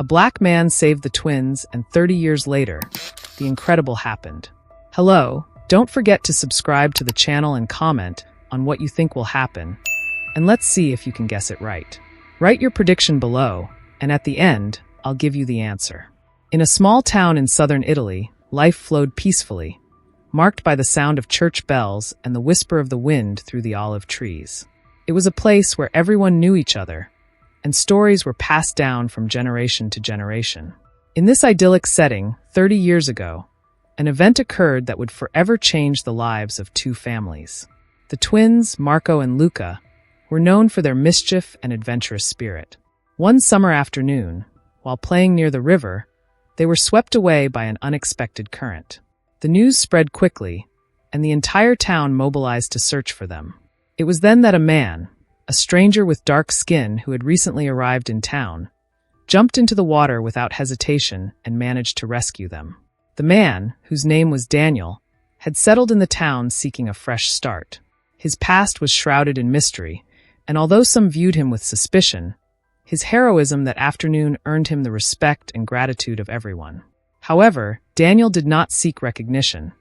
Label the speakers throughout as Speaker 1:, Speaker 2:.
Speaker 1: black man saved the twins, and 30 years later, the incredible happened. Hello, don't forget to subscribe to the channel and comment on what you think will happen, and let's see if you can guess it right. Write your prediction below, and at the end, I'll give you the answer. In a small town in southern Italy, life flowed peacefully, marked by the sound of church bells and the whisper of the wind through the olive trees. It was a place where everyone knew each other, and stories were passed down from generation to generation. In this idyllic setting, 30 years ago, an event occurred that would forever change the lives of two families. The twins, Marco and Luca, were known for their mischief and adventurous spirit. One summer afternoon, while playing near the river, they were swept away by an unexpected current. The news spread quickly, and the entire town mobilized to search for them. It was then that a man, a stranger with dark skin who had recently arrived in town, jumped into the water without hesitation and managed to rescue them. The man, whose name was Daniel, had settled in the town seeking a fresh start. His past was shrouded in mystery, and although some viewed him with suspicion, his heroism that afternoon earned him the respect and gratitude of everyone. However, Daniel did not seek recognition.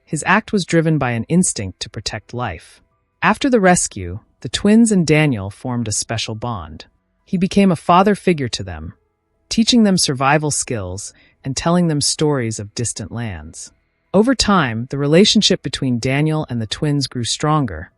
Speaker 1: His act was driven by an instinct to protect life. After the rescue, the twins and Daniel formed a special bond. He became a father figure to them, teaching them survival skills and telling them stories of distant lands. Over time, the relationship between Daniel and the twins grew stronger,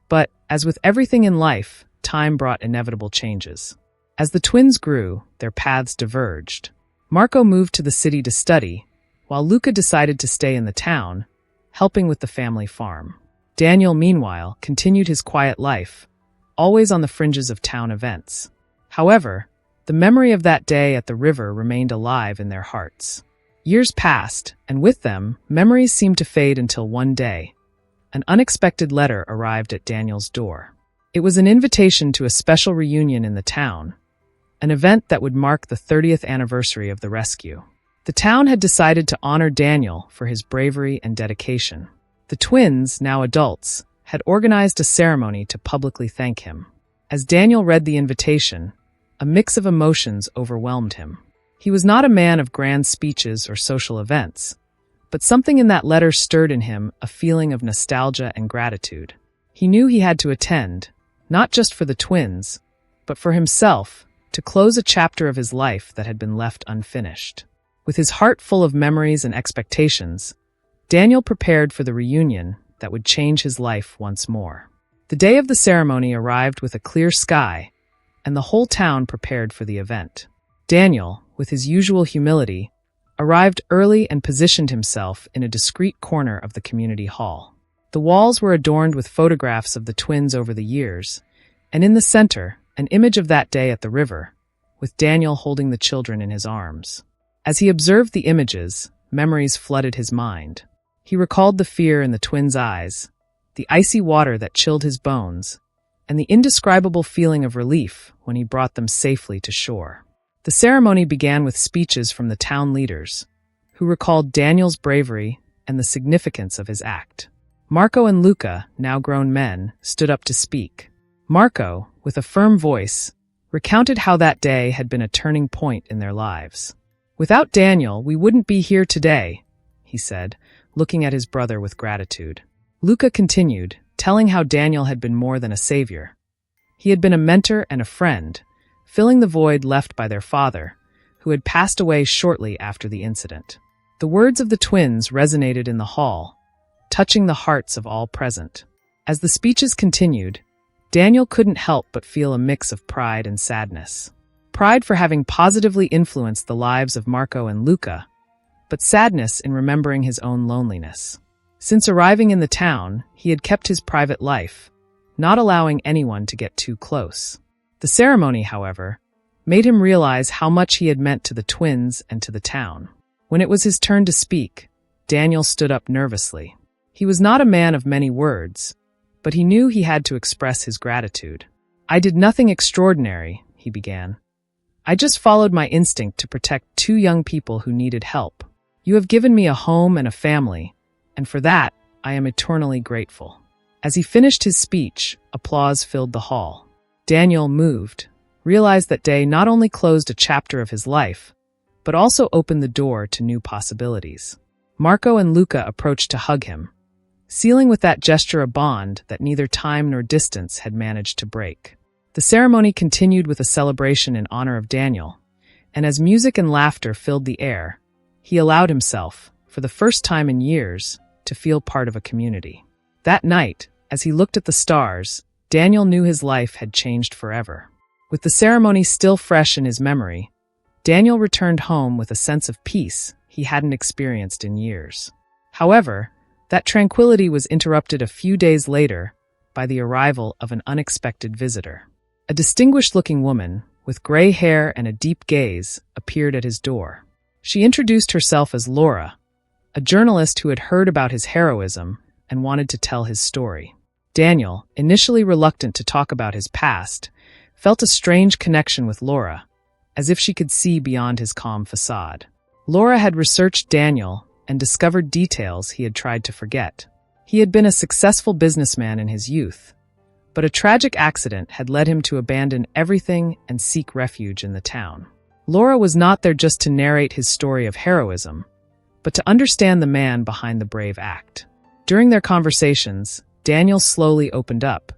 Speaker 1: but, as with everything in life, time brought inevitable changes. As the twins grew, their paths diverged. Marco moved to the city to study, while Luca decided to stay in the town, helping with the family farm. Daniel, meanwhile, continued his quiet life, always on the fringes of town events. However, the memory of that day at the river remained alive in their hearts. Years passed, and with them, memories seemed to fade until one day, an unexpected letter arrived at Daniel's door. It was an invitation to a special reunion in the town, an event that would mark the 30th anniversary of the rescue. The town had decided to honor Daniel for his bravery and dedication. The twins, now adults, had organized a ceremony to publicly thank him. As Daniel read the invitation, a mix of emotions overwhelmed him. He was not a man of grand speeches or social events, but something in that letter stirred in him a feeling of nostalgia and gratitude. He knew he had to attend, not just for the twins, but for himself, to close a chapter of his life that had been left unfinished. With his heart full of memories and expectations, Daniel prepared for the reunion that would change his life once more. The day of the ceremony arrived with a clear sky, and the whole town prepared for the event. Daniel, with his usual humility, arrived early and positioned himself in a discreet corner of the community hall. The walls were adorned with photographs of the twins over the years, and in the center, an image of that day at the river, with Daniel holding the children in his arms. As he observed the images, memories flooded his mind. He recalled the fear in the twins' eyes, the icy water that chilled his bones, and the indescribable feeling of relief when he brought them safely to shore. The ceremony began with speeches from the town leaders, who recalled Daniel's bravery and the significance of his act. Marco and Luca, now grown men, stood up to speak. Marco, with a firm voice, recounted how that day had been a turning point in their lives. "Without Daniel, we wouldn't be here today," he said, looking at his brother with gratitude. Luca continued, telling how Daniel had been more than a savior. He had been a mentor and a friend, filling the void left by their father, who had passed away shortly after the incident. The words of the twins resonated in the hall, touching the hearts of all present. As the speeches continued, Daniel couldn't help but feel a mix of pride and sadness. Pride for having positively influenced the lives of Marco and Luca, but sadness in remembering his own loneliness. Since arriving in the town, he had kept his private life, not allowing anyone to get too close. The ceremony, however, made him realize how much he had meant to the twins and to the town. When it was his turn to speak, Daniel stood up nervously. He was not a man of many words, but he knew he had to express his gratitude. "I did nothing extraordinary," he began. "I just followed my instinct to protect two young people who needed help. You have given me a home and a family, and for that, I am eternally grateful." As he finished his speech, applause filled the hall. Daniel, moved, realized that day not only closed a chapter of his life, but also opened the door to new possibilities. Marco and Luca approached to hug him, sealing with that gesture a bond that neither time nor distance had managed to break. The ceremony continued with a celebration in honor of Daniel, and as music and laughter filled the air, he allowed himself, for the first time in years, to feel part of a community. That night, as he looked at the stars, Daniel knew his life had changed forever. With the ceremony still fresh in his memory, Daniel returned home with a sense of peace he hadn't experienced in years. However, that tranquility was interrupted a few days later by the arrival of an unexpected visitor. A distinguished-looking woman, with gray hair and a deep gaze, appeared at his door. She introduced herself as Laura, a journalist who had heard about his heroism and wanted to tell his story. Daniel, initially reluctant to talk about his past, felt a strange connection with Laura, as if she could see beyond his calm facade. Laura had researched Daniel and discovered details he had tried to forget. He had been a successful businessman in his youth, but a tragic accident had led him to abandon everything and seek refuge in the town. Laura was not there just to narrate his story of heroism, but to understand the man behind the brave act. During their conversations, Daniel slowly opened up,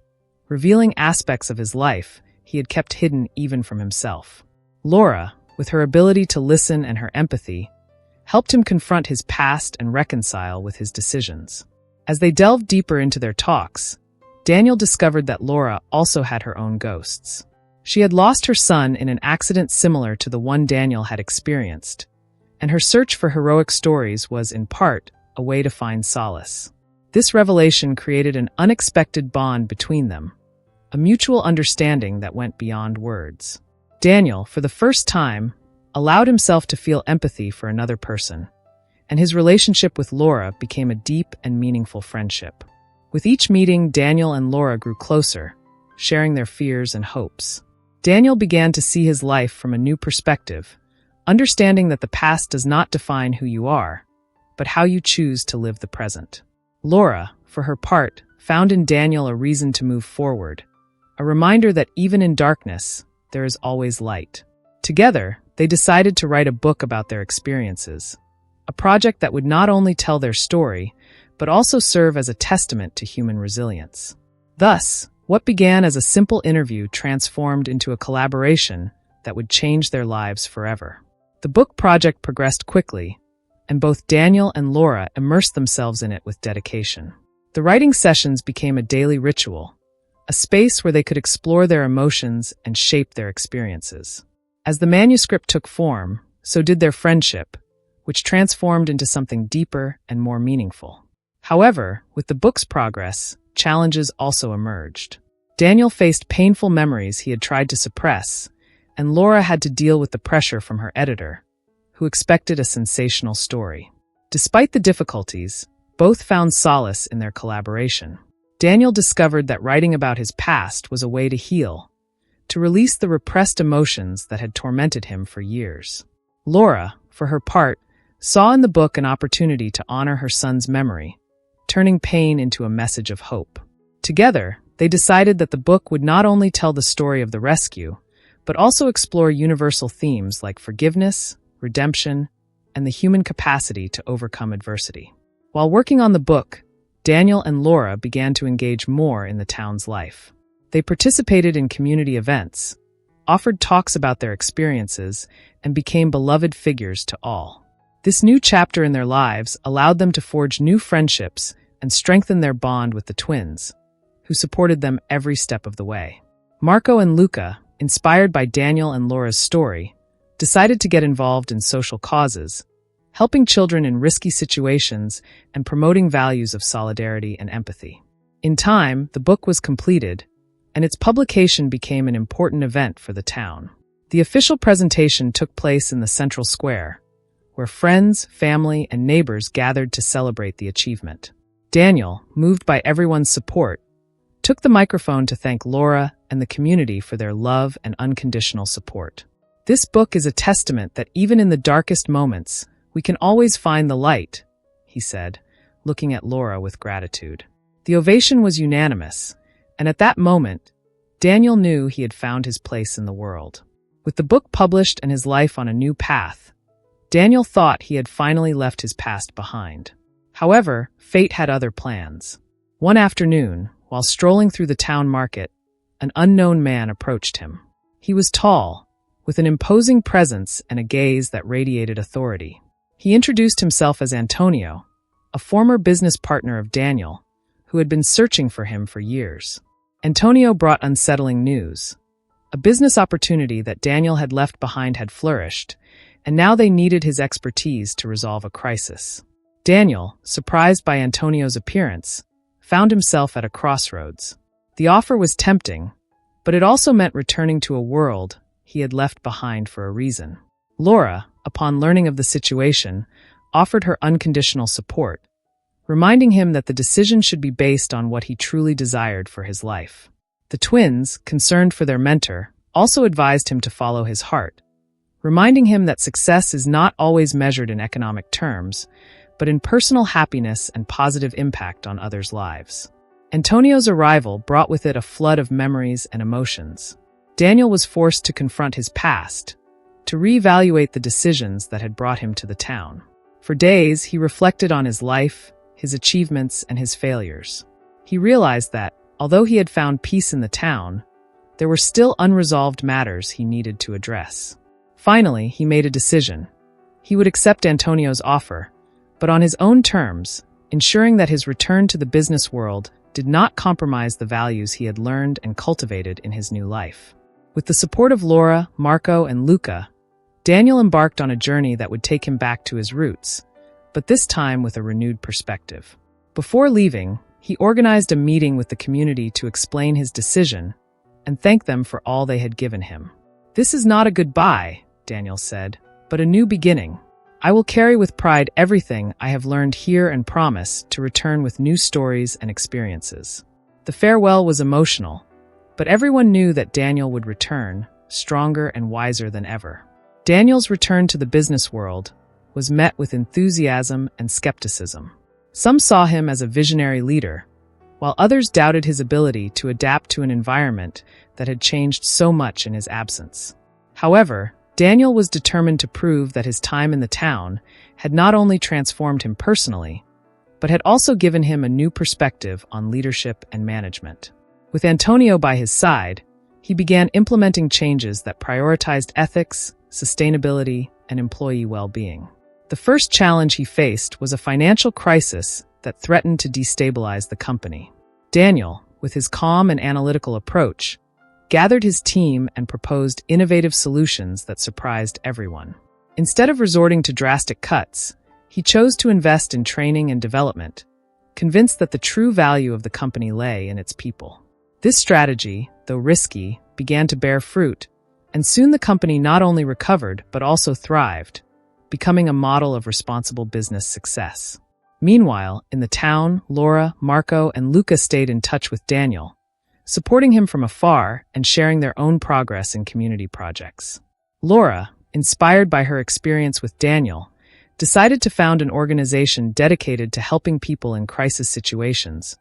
Speaker 1: revealing aspects of his life he had kept hidden even from himself. Laura, with her ability to listen and her empathy, helped him confront his past and reconcile with his decisions. As they delved deeper into their talks, Daniel discovered that Laura also had her own ghosts. She had lost her son in an accident similar to the one Daniel had experienced, and her search for heroic stories was, in part, a way to find solace. This revelation created an unexpected bond between them, a mutual understanding that went beyond words. Daniel, for the first time, allowed himself to feel empathy for another person, and his relationship with Laura became a deep and meaningful friendship. With each meeting, Daniel and Laura grew closer, sharing their fears and hopes. Daniel began to see his life from a new perspective, understanding that the past does not define who you are, but how you choose to live the present. Laura, for her part, found in Daniel a reason to move forward, a reminder that even in darkness, there is always light. Together, they decided to write a book about their experiences, a project that would not only tell their story, but also serve as a testament to human resilience. Thus, what began as a simple interview transformed into a collaboration that would change their lives forever. The book project progressed quickly, and both Daniel and Laura immersed themselves in it with dedication. The writing sessions became a daily ritual, a space where they could explore their emotions and shape their experiences. As the manuscript took form, so did their friendship, which transformed into something deeper and more meaningful. However, with the book's progress, challenges also emerged. Daniel faced painful memories he had tried to suppress, and Laura had to deal with the pressure from her editor, who expected a sensational story. Despite the difficulties, both found solace in their collaboration. Daniel discovered that writing about his past was a way to heal, to release the repressed emotions that had tormented him for years. Laura, for her part, saw in the book an opportunity to honor her son's memory, turning pain into a message of hope. Together, they decided that the book would not only tell the story of the rescue, but also explore universal themes like forgiveness, redemption, and the human capacity to overcome adversity. While working on the book, Daniel and Laura began to engage more in the town's life. They participated in community events, offered talks about their experiences, and became beloved figures to all. This new chapter in their lives allowed them to forge new friendships and strengthen their bond with the twins, who supported them every step of the way. Marco and Luca, inspired by Daniel and Laura's story, decided to get involved in social causes, helping children in risky situations and promoting values of solidarity and empathy. In time, the book was completed, and its publication became an important event for the town. The official presentation took place in the central square, where friends, family, and neighbors gathered to celebrate the achievement. Daniel, moved by everyone's support, took the microphone to thank Laura and the community for their love and unconditional support. This book is a testament that even in the darkest moments, we can always find the light, he said, looking at Laura with gratitude. The ovation was unanimous, and at that moment, Daniel knew he had found his place in the world. With the book published and his life on a new path, Daniel thought he had finally left his past behind. However, fate had other plans. One afternoon, while strolling through the town market, an unknown man approached him. He was tall, with an imposing presence and a gaze that radiated authority. He introduced himself as Antonio, a former business partner of Daniel, who had been searching for him for years. Antonio brought unsettling news. A business opportunity that Daniel had left behind had flourished, and now they needed his expertise to resolve a crisis. Daniel, surprised by Antonio's appearance, found himself at a crossroads. The offer was tempting, but it also meant returning to a world he had left behind for a reason. Laura, upon learning of the situation, offered her unconditional support, reminding him that the decision should be based on what he truly desired for his life. The twins, concerned for their mentor, also advised him to follow his heart, reminding him that success is not always measured in economic terms, but in personal happiness and positive impact on others' lives. Antonio's arrival brought with it a flood of memories and emotions. Daniel was forced to confront his past, to reevaluate the decisions that had brought him to the town. For days, he reflected on his life, his achievements, and his failures. He realized that, although he had found peace in the town, there were still unresolved matters he needed to address. Finally, he made a decision. He would accept Antonio's offer, but on his own terms, ensuring that his return to the business world did not compromise the values he had learned and cultivated in his new life. With the support of Laura, Marco, and Luca, Daniel embarked on a journey that would take him back to his roots, but this time with a renewed perspective. Before leaving, he organized a meeting with the community to explain his decision and thank them for all they had given him. "This is not a goodbye," Daniel said, "but a new beginning. I will carry with pride everything I have learned here and promise to return with new stories and experiences." The farewell was emotional, but everyone knew that Daniel would return, stronger and wiser than ever. Daniel's return to the business world was met with enthusiasm and skepticism. Some saw him as a visionary leader, while others doubted his ability to adapt to an environment that had changed so much in his absence. However, Daniel was determined to prove that his time in the town had not only transformed him personally, but had also given him a new perspective on leadership and management. With Antonio by his side, he began implementing changes that prioritized ethics, sustainability, and employee well-being. The first challenge he faced was a financial crisis that threatened to destabilize the company. Daniel, with his calm and analytical approach, gathered his team and proposed innovative solutions that surprised everyone. Instead of resorting to drastic cuts, he chose to invest in training and development, convinced that the true value of the company lay in its people. This strategy, though risky, began to bear fruit, and soon the company not only recovered but also thrived, becoming a model of responsible business success. Meanwhile, in the town, Laura, Marco, and Luca stayed in touch with Daniel, supporting him from afar and sharing their own progress in community projects. Laura, inspired by her experience with Daniel, decided to found an organization dedicated to helping people in crisis situations,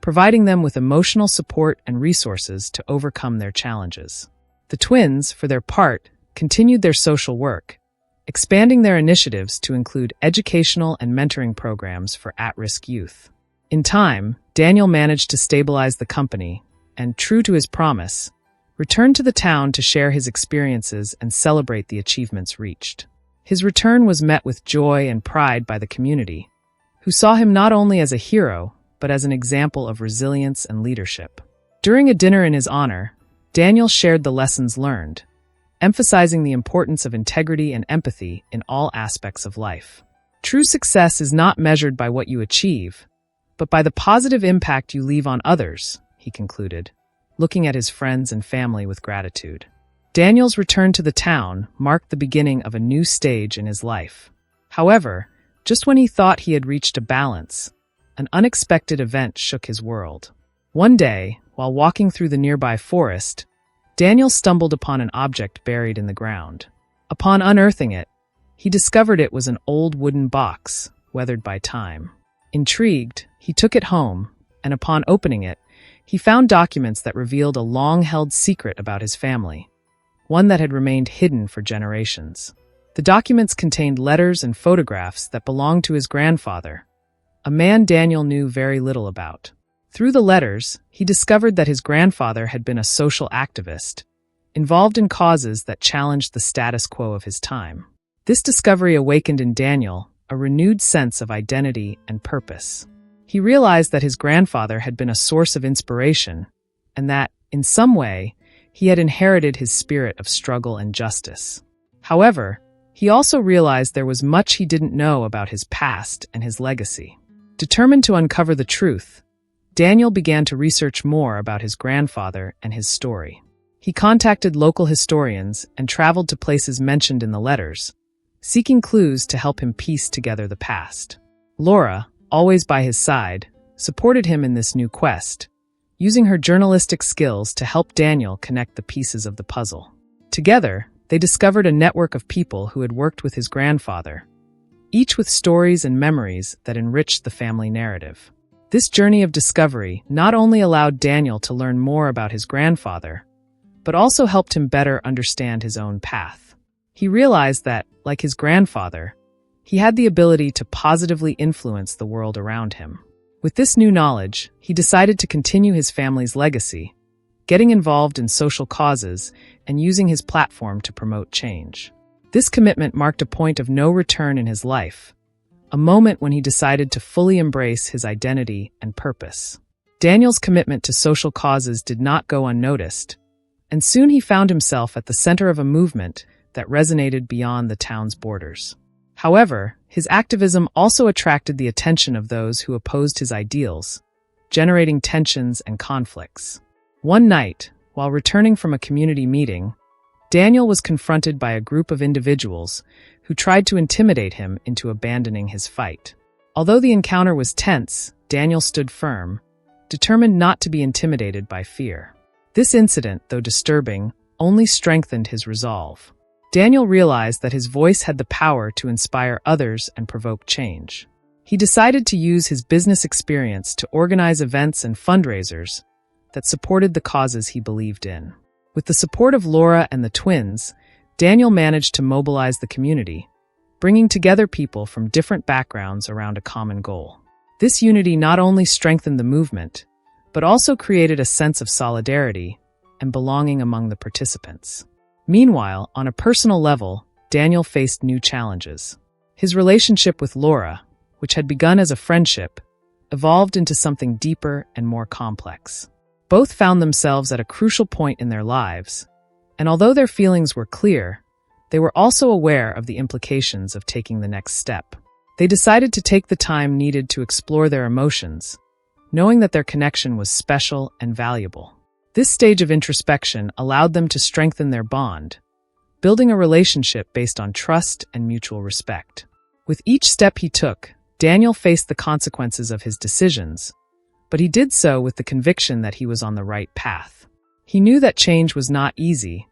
Speaker 1: providing them with emotional support and resources to overcome their challenges. The twins, for their part, continued their social work, expanding their initiatives to include educational and mentoring programs for at-risk youth. In time, Daniel managed to stabilize the company and, true to his promise, returned to the town to share his experiences and celebrate the achievements reached. His return was met with joy and pride by the community, who saw him not only as a hero, but as an example of resilience and leadership. During a dinner in his honor, Daniel shared the lessons learned, emphasizing the importance of integrity and empathy in all aspects of life. True success is not measured by what you achieve, but by the positive impact you leave on others, he concluded, looking at his friends and family with gratitude. Daniel's return to the town marked the beginning of a new stage in his life. However, just when he thought he had reached a balance, an unexpected event shook his world. One day, while walking through the nearby forest, Daniel stumbled upon an object buried in the ground. Upon unearthing it, he discovered it was an old wooden box, weathered by time. Intrigued, he took it home, and upon opening it, he found documents that revealed a long-held secret about his family, one that had remained hidden for generations. The documents contained letters and photographs that belonged to his grandfather, a man Daniel knew very little about. Through the letters, he discovered that his grandfather had been a social activist, involved in causes that challenged the status quo of his time. This discovery awakened in Daniel a renewed sense of identity and purpose. He realized that his grandfather had been a source of inspiration, and that, in some way, he had inherited his spirit of struggle and justice. However, he also realized there was much he didn't know about his past and his legacy. Determined to uncover the truth, Daniel began to research more about his grandfather and his story. He contacted local historians and traveled to places mentioned in the letters, seeking clues to help him piece together the past. Laura, always by his side, supported him in this new quest, using her journalistic skills to help Daniel connect the pieces of the puzzle. Together, they discovered a network of people who had worked with his grandfather, each with stories and memories that enriched the family narrative. This journey of discovery not only allowed Daniel to learn more about his grandfather, but also helped him better understand his own path. He realized that, like his grandfather, he had the ability to positively influence the world around him. With this new knowledge, he decided to continue his family's legacy, getting involved in social causes and using his platform to promote change. This commitment marked a point of no return in his life, a moment when he decided to fully embrace his identity and purpose. Daniel's commitment to social causes did not go unnoticed, and soon he found himself at the center of a movement that resonated beyond the town's borders. However, his activism also attracted the attention of those who opposed his ideals, generating tensions and conflicts. One night, while returning from a community meeting, Daniel was confronted by a group of individuals who tried to intimidate him into abandoning his fight. Although the encounter was tense, Daniel stood firm, determined not to be intimidated by fear. This incident, though disturbing, only strengthened his resolve. Daniel realized that his voice had the power to inspire others and provoke change. He decided to use his business experience to organize events and fundraisers that supported the causes he believed in. With the support of Laura and the twins, Daniel managed to mobilize the community, bringing together people from different backgrounds around a common goal. This unity not only strengthened the movement, but also created a sense of solidarity and belonging among the participants. Meanwhile, on a personal level, Daniel faced new challenges. His relationship with Laura, which had begun as a friendship, evolved into something deeper and more complex. Both found themselves at a crucial point in their lives, and although their feelings were clear, they were also aware of the implications of taking the next step. They decided to take the time needed to explore their emotions, knowing that their connection was special and valuable. This stage of introspection allowed them to strengthen their bond, building a relationship based on trust and mutual respect. With each step he took, Daniel faced the consequences of his decisions, but he did so with the conviction that he was on the right path. He knew that change was not easy,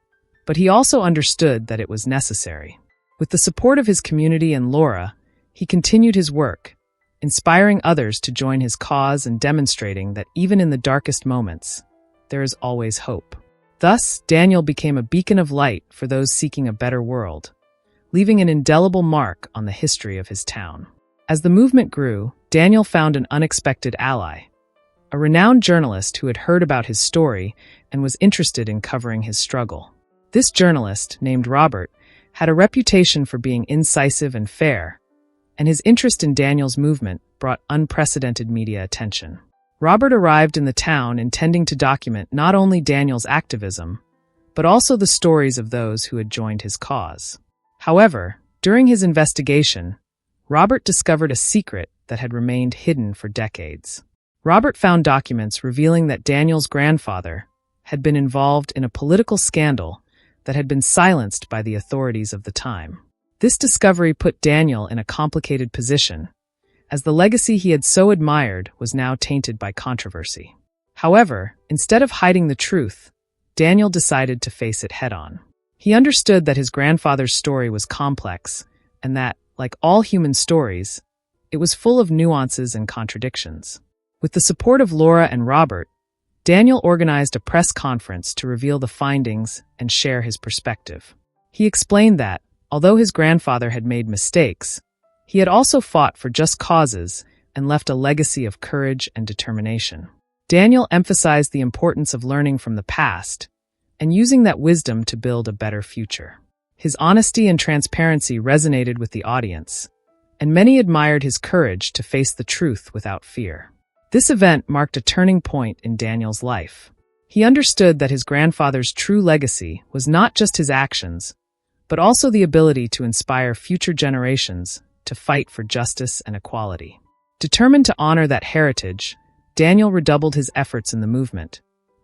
Speaker 1: but he also understood that it was necessary. With the support of his community and Laura, he continued his work, inspiring others to join his cause and demonstrating that even in the darkest moments, there is always hope. Thus, Daniel became a beacon of light for those seeking a better world, leaving an indelible mark on the history of his town. As the movement grew, Daniel found an unexpected ally, a renowned journalist who had heard about his story and was interested in covering his struggle. This journalist, named Robert, had a reputation for being incisive and fair, and his interest in Daniel's movement brought unprecedented media attention. Robert arrived in the town intending to document not only Daniel's activism, but also the stories of those who had joined his cause. However, during his investigation, Robert discovered a secret that had remained hidden for decades. Robert found documents revealing that Daniel's grandfather had been involved in a political scandal that had been silenced by the authorities of the time. This discovery put Daniel in a complicated position, as the legacy he had so admired was now tainted by controversy. However, instead of hiding the truth, Daniel decided to face it head-on. He understood that his grandfather's story was complex, and that, like all human stories, it was full of nuances and contradictions. With the support of Laura and Robert, Daniel organized a press conference to reveal the findings and share his perspective. He explained that, although his grandfather had made mistakes, he had also fought for just causes and left a legacy of courage and determination. Daniel emphasized the importance of learning from the past and using that wisdom to build a better future. His honesty and transparency resonated with the audience, and many admired his courage to face the truth without fear. This event marked a turning point in Daniel's life. He understood that his grandfather's true legacy was not just his actions, but also the ability to inspire future generations to fight for justice and equality. Determined to honor that heritage, Daniel redoubled his efforts in the movement,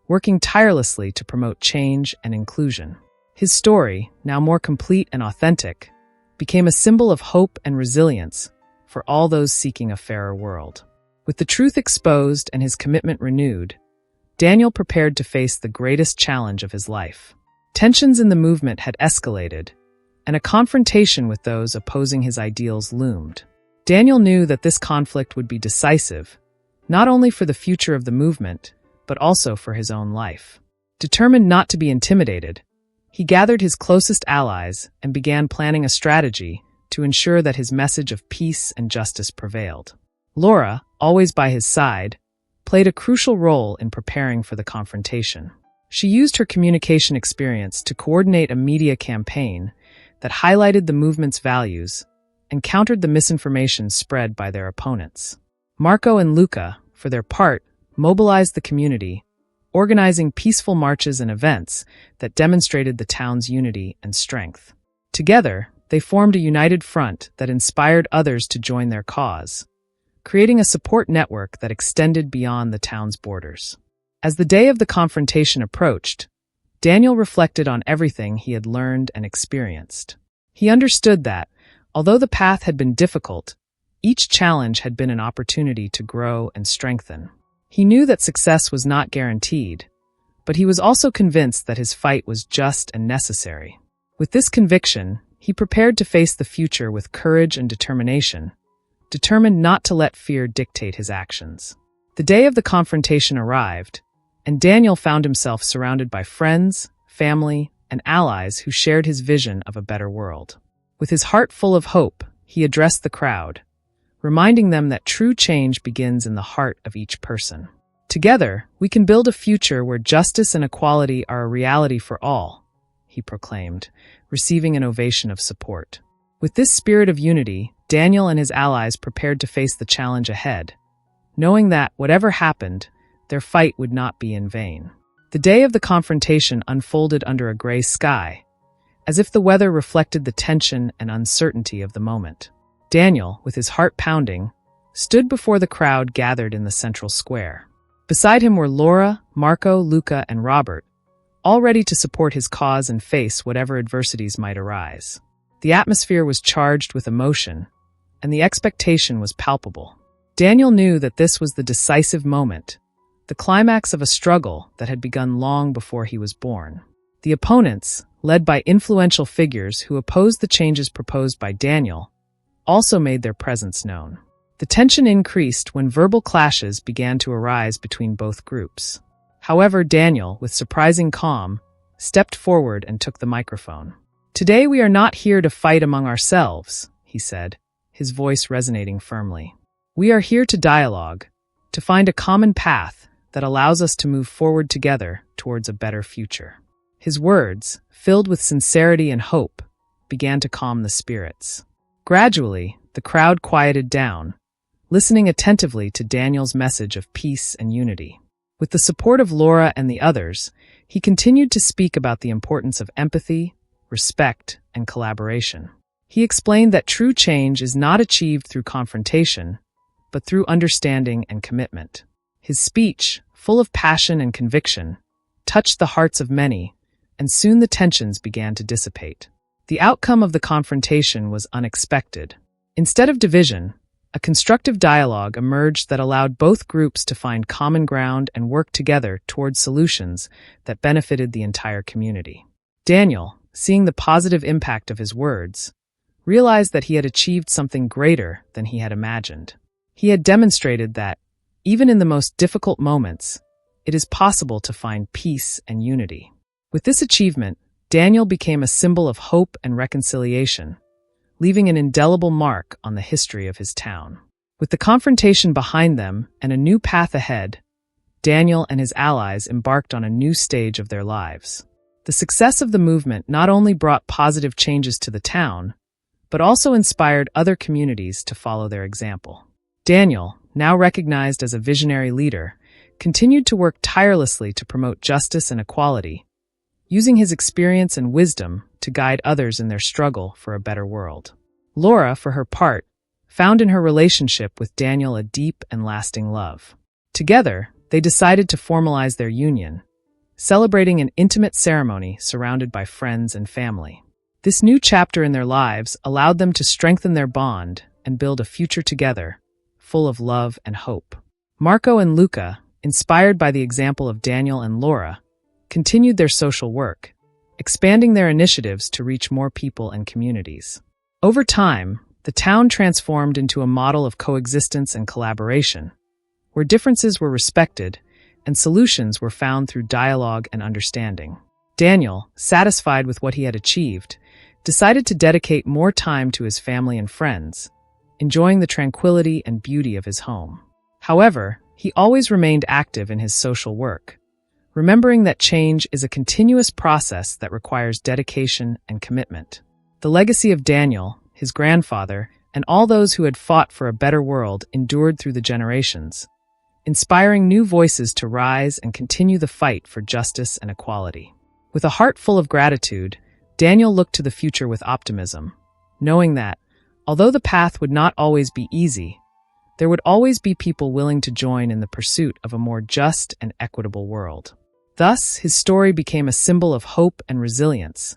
Speaker 1: working tirelessly to promote change and inclusion. His story, now more complete and authentic, became a symbol of hope and resilience for all those seeking a fairer world. With the truth exposed and his commitment renewed, Daniel prepared to face the greatest challenge of his life. Tensions in the movement had escalated, and a confrontation with those opposing his ideals loomed. Daniel knew that this conflict would be decisive, not only for the future of the movement, but also for his own life. Determined not to be intimidated, he gathered his closest allies and began planning a strategy to ensure that his message of peace and justice prevailed. Laura, always by his side, played a crucial role in preparing for the confrontation. She used her communication experience to coordinate a media campaign that highlighted the movement's values and countered the misinformation spread by their opponents. Marco and Luca, for their part, mobilized the community, organizing peaceful marches and events that demonstrated the town's unity and strength. Together, they formed a united front that inspired others to join their cause, creating a support network that extended beyond the town's borders. As the day of the confrontation approached, Daniel reflected on everything he had learned and experienced. He understood that, although the path had been difficult, each challenge had been an opportunity to grow and strengthen. He knew that success was not guaranteed, but he was also convinced that his fight was just and necessary. With this conviction, he prepared to face the future with courage and determination, determined not to let fear dictate his actions. The day of the confrontation arrived, and Daniel found himself surrounded by friends, family, and allies who shared his vision of a better world. With his heart full of hope, he addressed the crowd, reminding them that true change begins in the heart of each person. Together, we can build a future where justice and equality are a reality for all, he proclaimed, receiving an ovation of support. With this spirit of unity, Daniel and his allies prepared to face the challenge ahead, knowing that, whatever happened, their fight would not be in vain. The day of the confrontation unfolded under a gray sky, as if the weather reflected the tension and uncertainty of the moment. Daniel, with his heart pounding, stood before the crowd gathered in the central square. Beside him were Laura, Marco, Luca, and Robert, all ready to support his cause and face whatever adversities might arise. The atmosphere was charged with emotion, and the expectation was palpable. Daniel knew that this was the decisive moment, the climax of a struggle that had begun long before he was born. The opponents, led by influential figures who opposed the changes proposed by Daniel, also made their presence known. The tension increased when verbal clashes began to arise between both groups. However, Daniel, with surprising calm, stepped forward and took the microphone. "Today we are not here to fight among ourselves," he said, his voice resonating firmly. "We are here to dialogue, to find a common path that allows us to move forward together towards a better future." His words, filled with sincerity and hope, began to calm the spirits. Gradually, the crowd quieted down, listening attentively to Daniel's message of peace and unity. With the support of Laura and the others, he continued to speak about the importance of empathy, respect, and collaboration. He explained that true change is not achieved through confrontation, but through understanding and commitment. His speech, full of passion and conviction, touched the hearts of many, and soon the tensions began to dissipate. The outcome of the confrontation was unexpected. Instead of division, a constructive dialogue emerged that allowed both groups to find common ground and work together towards solutions that benefited the entire community. Daniel, seeing the positive impact of his words, realized that he had achieved something greater than he had imagined. He had demonstrated that, even in the most difficult moments, it is possible to find peace and unity. With this achievement, Daniel became a symbol of hope and reconciliation, leaving an indelible mark on the history of his town. With the confrontation behind them and a new path ahead, Daniel and his allies embarked on a new stage of their lives. The success of the movement not only brought positive changes to the town, but also inspired other communities to follow their example. Daniel, now recognized as a visionary leader, continued to work tirelessly to promote justice and equality, using his experience and wisdom to guide others in their struggle for a better world. Laura, for her part, found in her relationship with Daniel a deep and lasting love. Together, they decided to formalize their union, celebrating an intimate ceremony surrounded by friends and family. This new chapter in their lives allowed them to strengthen their bond and build a future together, full of love and hope. Marco and Luca, inspired by the example of Daniel and Laura, continued their social work, expanding their initiatives to reach more people and communities. Over time, the town transformed into a model of coexistence and collaboration, where differences were respected and solutions were found through dialogue and understanding. Daniel, satisfied with what he had achieved, decided to dedicate more time to his family and friends, enjoying the tranquility and beauty of his home. However, he always remained active in his social work, remembering that change is a continuous process that requires dedication and commitment. The legacy of Daniel, his grandfather, and all those who had fought for a better world endured through the generations, inspiring new voices to rise and continue the fight for justice and equality. With a heart full of gratitude, Daniel looked to the future with optimism, knowing that, although the path would not always be easy, there would always be people willing to join in the pursuit of a more just and equitable world. Thus, his story became a symbol of hope and resilience,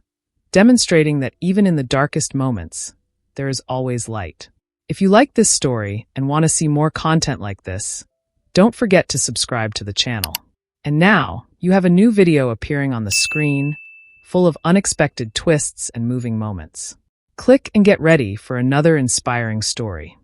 Speaker 1: demonstrating that even in the darkest moments, there is always light. If you like this story and want to see more content like this, don't forget to subscribe to the channel. And now, you have a new video appearing on the screen, full of unexpected twists and moving moments. Click and get ready for another inspiring story.